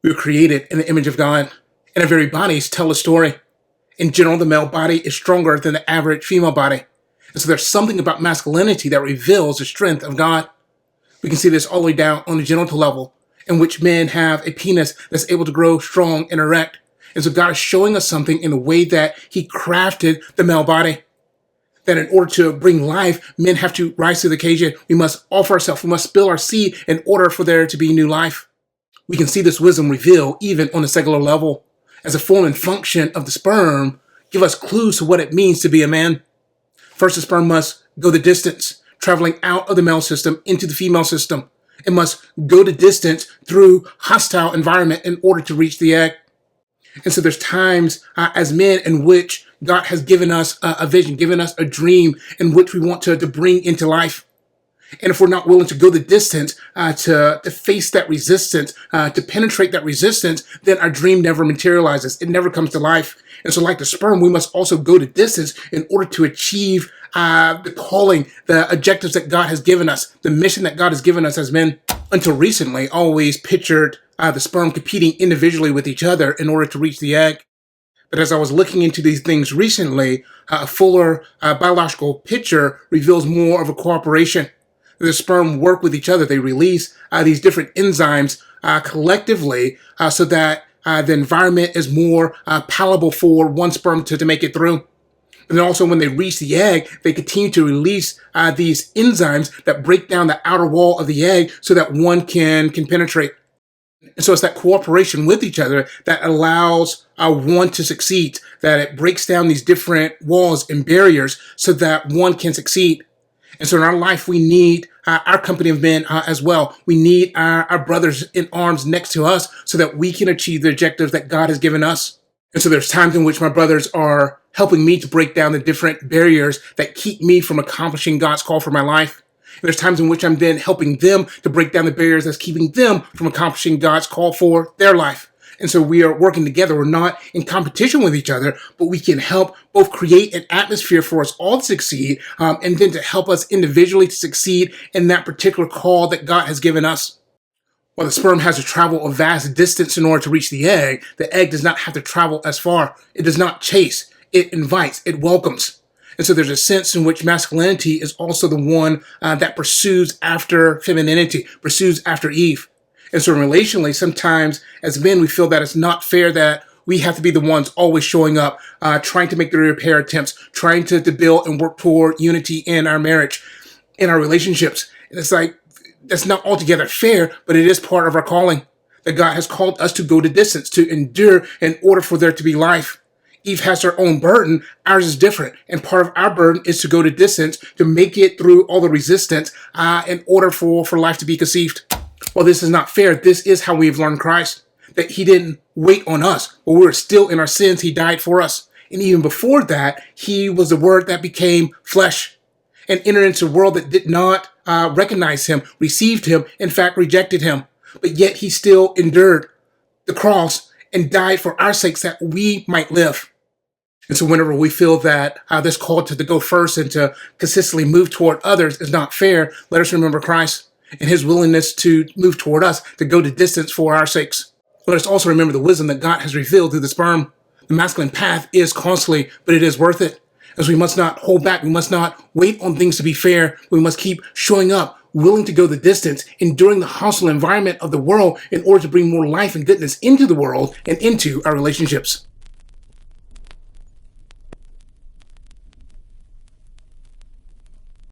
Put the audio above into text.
We were created in the image of God, and our very bodies tell a story. In general, the male body is stronger than the average female body. And so there's something about masculinity that reveals the strength of God. We can see this all the way down on the genital level, in which men have a penis that's able to grow strong and erect. And so God is showing us something in the way that he crafted the male body. That in order to bring life, men have to rise to the occasion. We must offer ourselves. We must spill our seed in order for there to be new life. We can see this wisdom revealed even on a cellular level. As a form and function of the sperm, give us clues to what it means to be a man. First, the sperm must go the distance, traveling out of the male system into the female system. It must go the distance through hostile environment in order to reach the egg. And so there's times as men in which God has given us a vision, given us a dream in which we want to bring into life. And if we're not willing to go the distance to face that resistance, to penetrate that resistance, then our dream never materializes. It never comes to life. And so like the sperm, we must also go the distance in order to achieve the calling, the objectives that God has given us, the mission that God has given us as men. Until recently, always pictured the sperm competing individually with each other in order to reach the egg. But as I was looking into these things recently, a fuller biological picture reveals more of a cooperation. The sperm work with each other. They release these different enzymes collectively so that the environment is more palatable for one sperm to make it through. And then also when they reach the egg, they continue to release these enzymes that break down the outer wall of the egg so that one can penetrate. And so it's that cooperation with each other that allows one to succeed, that it breaks down these different walls and barriers so that one can succeed. And so in our life, we need our company of men as well. We need our brothers in arms next to us so that we can achieve the objectives that God has given us. And so there's times in which my brothers are helping me to break down the different barriers that keep me from accomplishing God's call for my life. And there's times in which I'm then helping them to break down the barriers that's keeping them from accomplishing God's call for their life. And so we are working together. We're not in competition with each other, but we can help both create an atmosphere for us all to succeed, and then to help us individually to succeed in that particular call that God has given us. While the sperm has to travel a vast distance in order to reach the egg does not have to travel as far. It does not chase. It invites. It welcomes. And so there's a sense in which masculinity is also the one that pursues after femininity, pursues after Eve. And so relationally, sometimes as men, we feel that it's not fair that we have to be the ones always showing up, trying to make the repair attempts, trying to build and work toward unity in our marriage, in our relationships. And it's like, that's not altogether fair, but it is part of our calling, that God has called us to go the distance, to endure in order for there to be life. Eve has her own burden. Ours is different. And part of our burden is to go the distance, to make it through all the resistance in order for life to be conceived. Well, this is not fair. This is how we've learned Christ, that he didn't wait on us. While we were still in our sins, he died for us. And even before that, he was the word that became flesh and entered into a world that did not recognize him, received him, in fact, rejected him. But yet he still endured the cross and died for our sakes that we might live. And so whenever we feel that this call to go first and to consistently move toward others is not fair, let us remember Christ and his willingness to move toward us, to go the distance for our sakes. Let us also remember the wisdom that God has revealed through the sperm. The masculine path is costly, but it is worth it. As we must not hold back. We must not wait on things to be fair. We must keep showing up, willing to go the distance, enduring the hostile environment of the world in order to bring more life and goodness into the world and into our relationships.